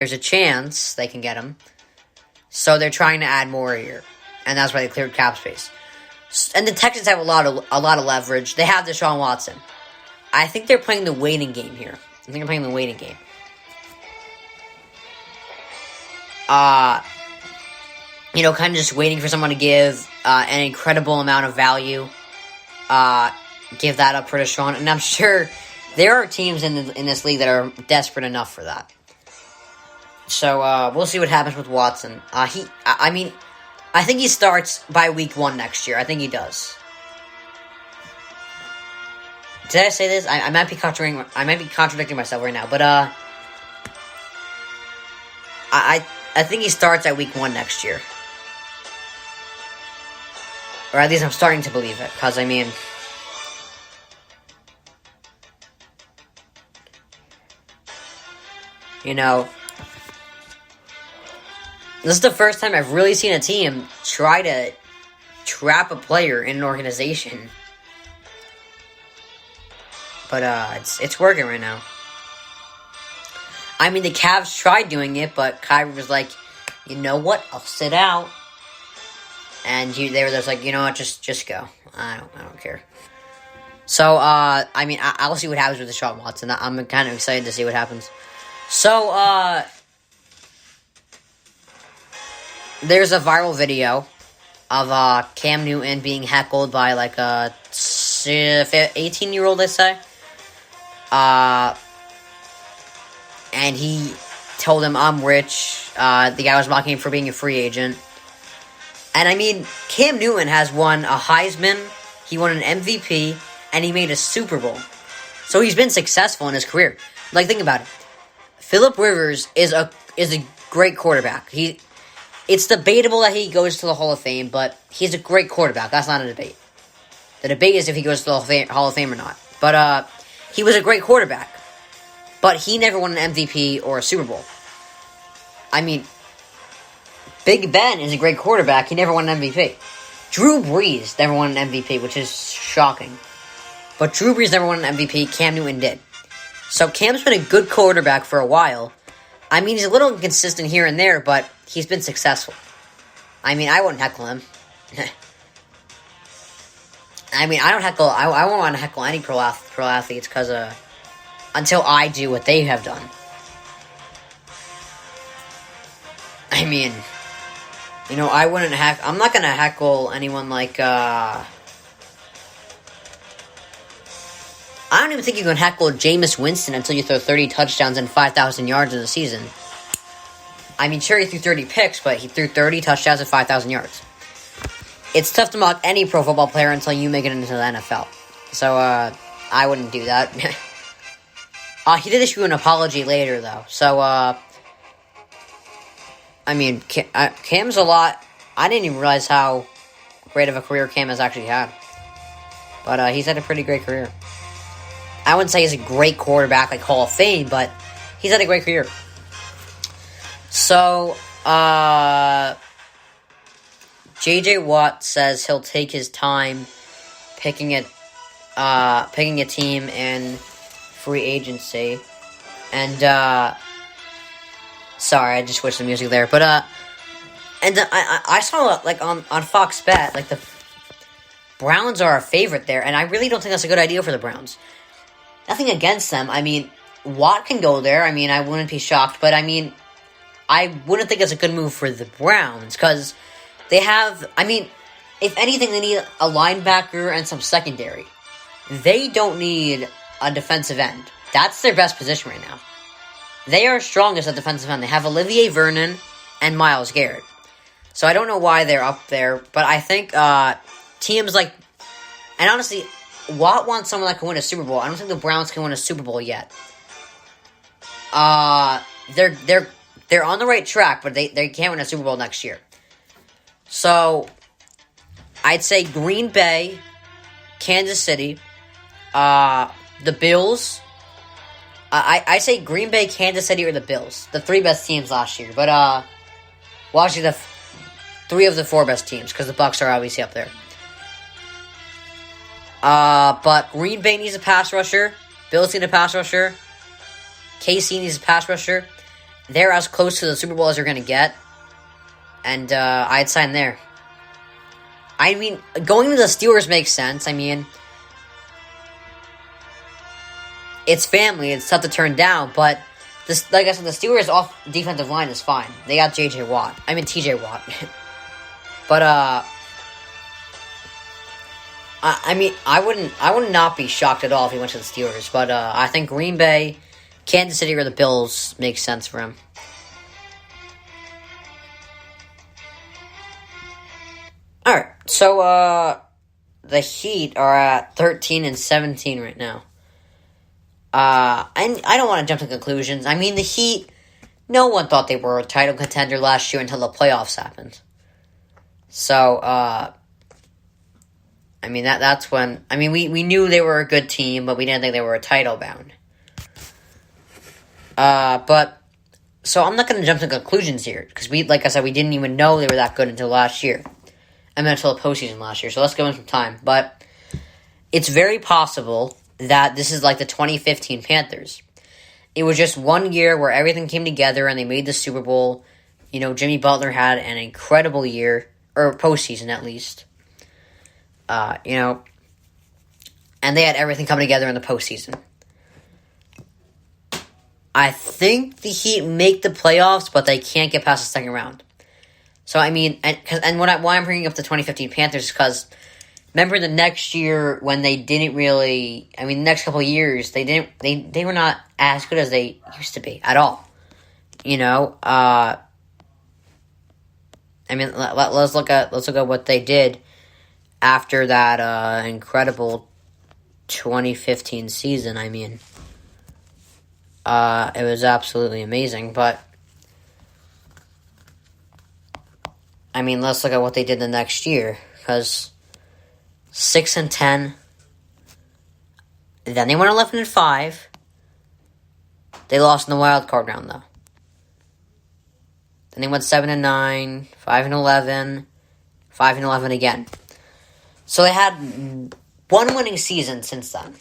there's a chance they can get him. So they're trying to add more here, and that's why they cleared cap space. And the Texans have a lot of leverage. They have Deshaun Watson. I think they're playing the waiting game here. I think they're playing the waiting game. Kind of just waiting for someone to give an incredible amount of value. Give that up for Deshaun, and I'm sure there are teams in this league that are desperate enough for that. So we'll see what happens with Watson. I think he starts by week 1 next year. I think he does. Did I say this? I might be contradicting myself right now, but I think he starts at week 1 next year. Or at least I'm starting to believe it, because, this is the first time I've really seen a team try to trap a player in an organization. But, it's working right now. The Cavs tried doing it, but Kyrie was like, you know what, I'll sit out. And they were just like, you know what, just go. I don't care. So, I'll see what happens with Deshaun Watson. I'm kind of excited to see what happens. So, there's a viral video of Cam Newton being heckled by like a 18-year-old, let's say. And he told him, I'm rich. The guy was mocking him for being a free agent. And Cam Newton has won a Heisman, he won an MVP, and he made a Super Bowl. So he's been successful in his career. Like, think about it. Phillip Rivers is a great quarterback. It's debatable that he goes to the Hall of Fame, but he's a great quarterback. That's not a debate. The debate is if he goes to the Hall of Fame or not. But he was a great quarterback. But he never won an MVP or a Super Bowl. Big Ben is a great quarterback. He never won an MVP. Drew Brees never won an MVP, which is shocking. But Drew Brees never won an MVP. Cam Newton did. So Cam's been a good quarterback for a while. He's a little inconsistent here and there, but he's been successful. I wouldn't heckle him. I don't heckle. I won't want to heckle any pro athletes because until I do what they have done. I wouldn't heckle. I'm not gonna heckle anyone like. I don't even think you can heckle Jameis Winston until you throw 30 touchdowns and 5,000 yards in a season. Sure, he threw 30 picks, but he threw 30 touchdowns and 5,000 yards. It's tough to mock any pro football player until you make it into the NFL. So, I wouldn't do that. He did issue an apology later, though. So, Cam's a lot. I didn't even realize how great of a career Cam has actually had. But he's had a pretty great career. I wouldn't say he's a great quarterback like Hall of Fame, but he's had a great career. So, J.J. Watt says he'll take his time picking a team in free agency. And, sorry, I just switched the music there. But, I saw, like, on Fox Bet, like, the Browns are a favorite there, and I really don't think that's a good idea for the Browns. Nothing against them. Watt can go there. I wouldn't be shocked. But, I wouldn't think it's a good move for the Browns. Because they have... if anything, they need a linebacker and some secondary. They don't need a defensive end. That's their best position right now. They are strongest at defensive end. They have Olivier Vernon and Myles Garrett. So I don't know why they're up there. But I think teams like... And honestly... Watt wants someone that can win a Super Bowl. I don't think the Browns can win a Super Bowl yet. They're on the right track, but they can't win a Super Bowl next year. So, I'd say Green Bay, Kansas City, the Bills. I say Green Bay, Kansas City, or the Bills. The 3 best teams last year. But, actually the 3 of the 4 best teams, because the Bucs are obviously up there. But Green Bay needs a pass rusher. Bills need a pass rusher. KC needs a pass rusher. they're as close to the Super Bowl as you're going to get, and I'd sign there. I mean, going to the Steelers makes sense. I mean, it's family. It's tough to turn down, but this, like I said, the Steelers' off defensive line is fine. They got J.J. Watt. I mean, T.J. Watt. But I mean, I would not be shocked at all if he went to the Steelers. But I think Green Bay, Kansas City, or the Bills makes sense for him. All right, so the Heat are at 13-17 right now. And I don't want to jump to conclusions. I mean, the Heat, no one thought they were a title contender last year until the playoffs happened. So, I mean, that's when... I mean, we knew they were a good team, but we didn't think they were a title bound. But... So, I'm not going to jump to conclusions here, because like I said, we didn't even know they were that good until last year. I mean, until the postseason last year, so let's give them some time. But, it's very possible that this is like the 2015 Panthers. It was just 1 year where everything came together and they made the Super Bowl. You know, Jimmy Butler had an incredible year, or postseason at least. You know, and they had everything come together in the postseason. I think the Heat make the playoffs, but they can't get past the second round. So, I mean, why I'm bringing up the 2015 Panthers is because remember the next year when they didn't really... I mean, the next couple of years, they were not as good as they used to be at all. You know, I mean, let's look at what they did after that incredible 2015 season. I mean, it was absolutely amazing. But I mean, let's look at what they did the next year, because 6-10. Then they went 11-5. They lost in the wild card round though. Then they went 7-9, 5-11, 5-11 again. So they had one winning season since then,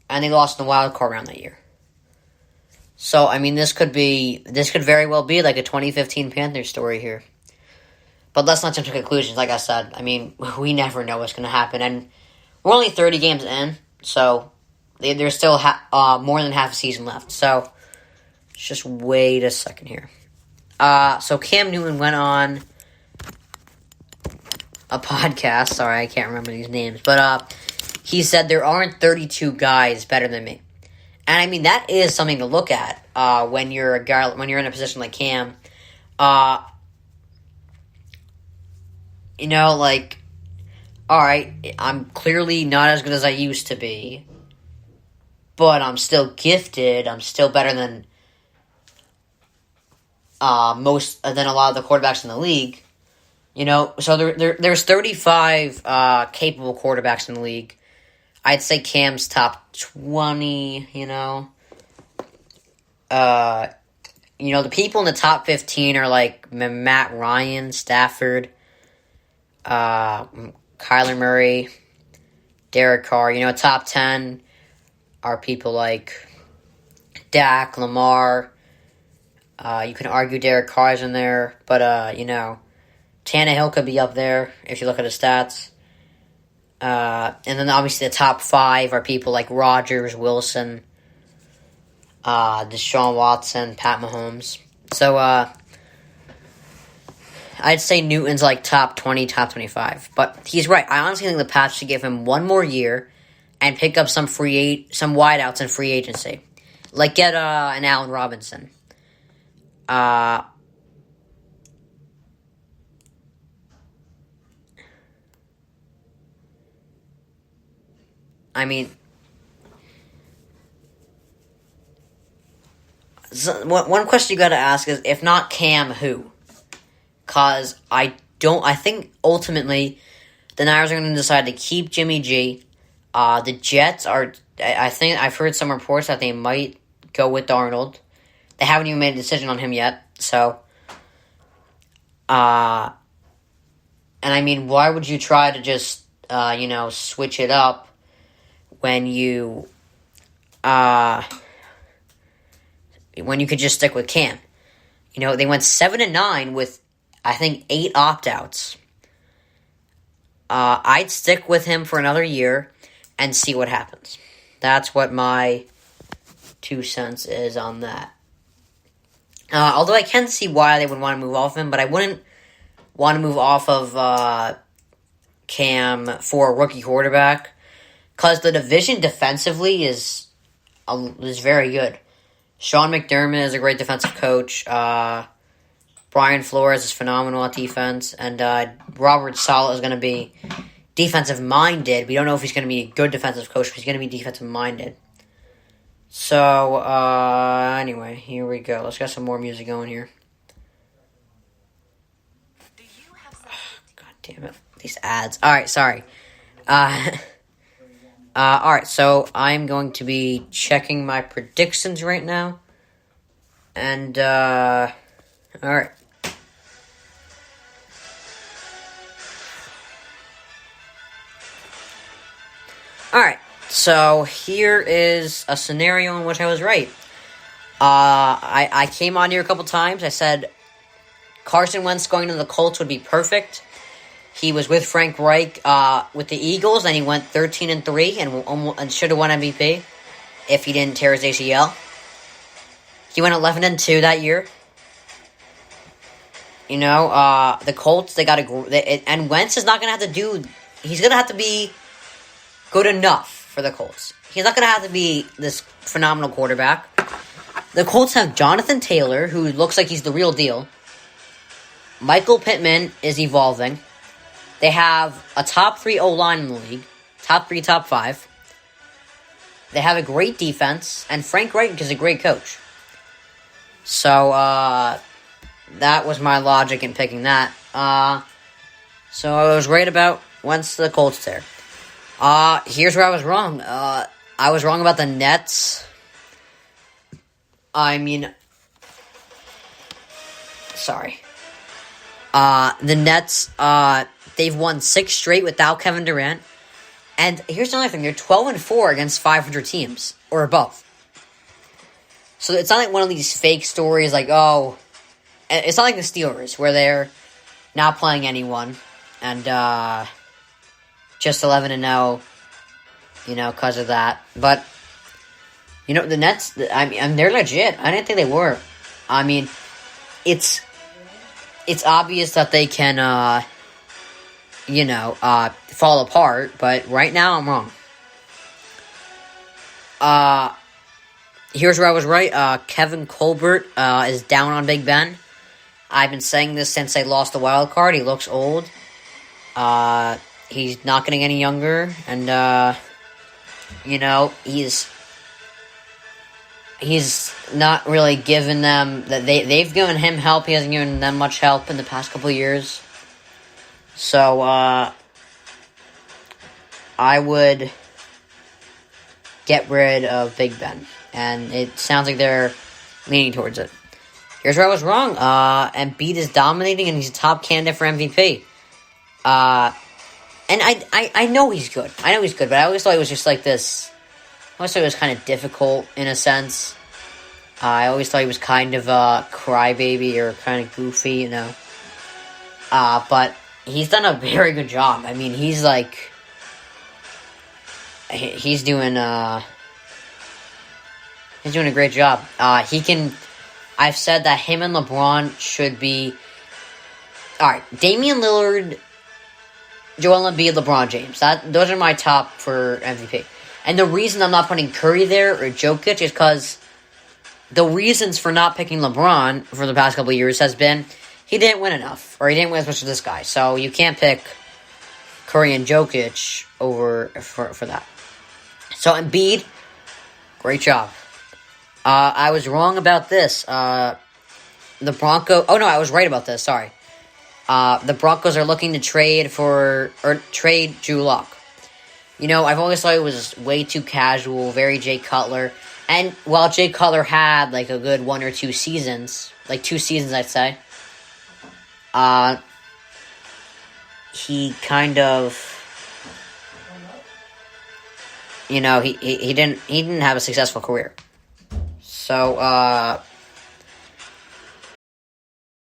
and they lost in the wild card round that year. So I mean, this could very well be like a 2015 Panthers story here. But let's not jump to conclusions. Like I said, I mean, we never know what's going to happen, and we're only 30 games in, so there's still more than half a season left. So just wait a second here. So Cam Newton went on a podcast. Sorry, I can't remember these names, but he said there aren't 32 guys better than me, and I mean that is something to look at when you're a guy, when you're in a position like Cam. You know, like, all right, I'm clearly not as good as I used to be, but I'm still gifted. I'm still better than than a lot of the quarterbacks in the league. You know, so there's 35 capable quarterbacks in the league. I'd say Cam's top 20. You know, the people in the top 15 are like Matt Ryan, Stafford, Kyler Murray, Derek Carr. You know, top 10 are people like Dak, Lamar. You can argue Derek Carr's in there, but Tannehill could be up there if you look at his stats. And then obviously the top 5 are people like Rodgers, Wilson, Deshaun Watson, Pat Mahomes. So, I'd say Newton's like top 20, top 25. But he's right. I honestly think the Pats should give him one more year and pick up some wideouts in free agency. Like get an Allen Robinson. I mean, one question you got to ask is, if not Cam, who? Because I think ultimately the Niners are going to decide to keep Jimmy G. The Jets are, I think I've heard some reports that they might go with Darnold. They haven't even made a decision on him yet. So, and I mean, why would you try to just, switch it up when you, when you could just stick with Cam. They went 7-9 with, I think, 8 opt-outs. I'd stick with him for another year and see what happens. That's what my 2 cents is on that. Although I can see why they would want to move off him, but I wouldn't want to move off of Cam for a rookie quarterback, because the division defensively is very good. Sean McDermott is a great defensive coach. Brian Flores is phenomenal at defense, and Robert Saleh is going to be defensive-minded. We don't know if he's going to be a good defensive coach, but he's going to be defensive-minded. So, anyway, here we go. Let's get some more music going here. God damn it. These ads. Alright, sorry. Alright, so I'm going to be checking my predictions right now. And, alright. Alright, so here is a scenario in which I was right. I came on here a couple times. I said Carson Wentz going to the Colts would be perfect. He was with Frank Reich with the Eagles, and he went 13-3 and should have won MVP if he didn't tear his ACL. He went 11-2 that year. The Colts, they got and Wentz is not going to have to do. He's going to have to be good enough for the Colts. He's not going to have to be this phenomenal quarterback. The Colts have Jonathan Taylor, who looks like he's the real deal. Michael Pittman is evolving. They have a top 3 O-line in the league. Top 3, top 5. They have a great defense, and Frank Reich is a great coach. So, that was my logic in picking that. So I was right about Wentz to the Colts there. Here's where I was wrong. I was wrong about the Nets. Sorry. The Nets, they've won 6 straight without Kevin Durant. And here's another thing. They're 12-4 against 500 teams or above. So it's not like one of these fake stories like, oh, it's not like the Steelers where they're not playing anyone and just 11-0, because of that. But the Nets, they're legit. I didn't think they were. It's obvious that they can fall apart, but right now I'm wrong. Here's where I was right. Kevin Colbert is down on Big Ben. I've been saying this since they lost the wild card. He looks old. He's not getting any younger, and he's not really given them that they've given him help. He hasn't given them much help in the past couple of years. So I would get rid of Big Ben, and it sounds like they're leaning towards it. Here's where I was wrong. Embiid is dominating, and he's a top candidate for MVP. And I know he's good. I know he's good, but I always thought he was just like this. I always thought he was kind of difficult in a sense. I always thought he was kind of a crybaby or kind of goofy, but he's done a very good job. He's like... He's doing a great job. I've said that him and LeBron should be... Alright, Damian Lillard, Joel Embiid, LeBron James. Those are my top for MVP. And the reason I'm not putting Curry there or Jokic is because the reasons for not picking LeBron for the past couple of years has been he didn't win enough, or he didn't win as much as this guy. So you can't pick Curry and Jokic over for that. So Embiid, great job. I was wrong about this. The Broncos... Oh, no, I was right about this. Sorry. The Broncos are looking to trade Drew Lock. I've always thought it was way too casual, very Jay Cutler. And while Jay Cutler had, a good 1 or 2 seasons, 2 seasons, I'd say, he kind of... he didn't have a successful career. So,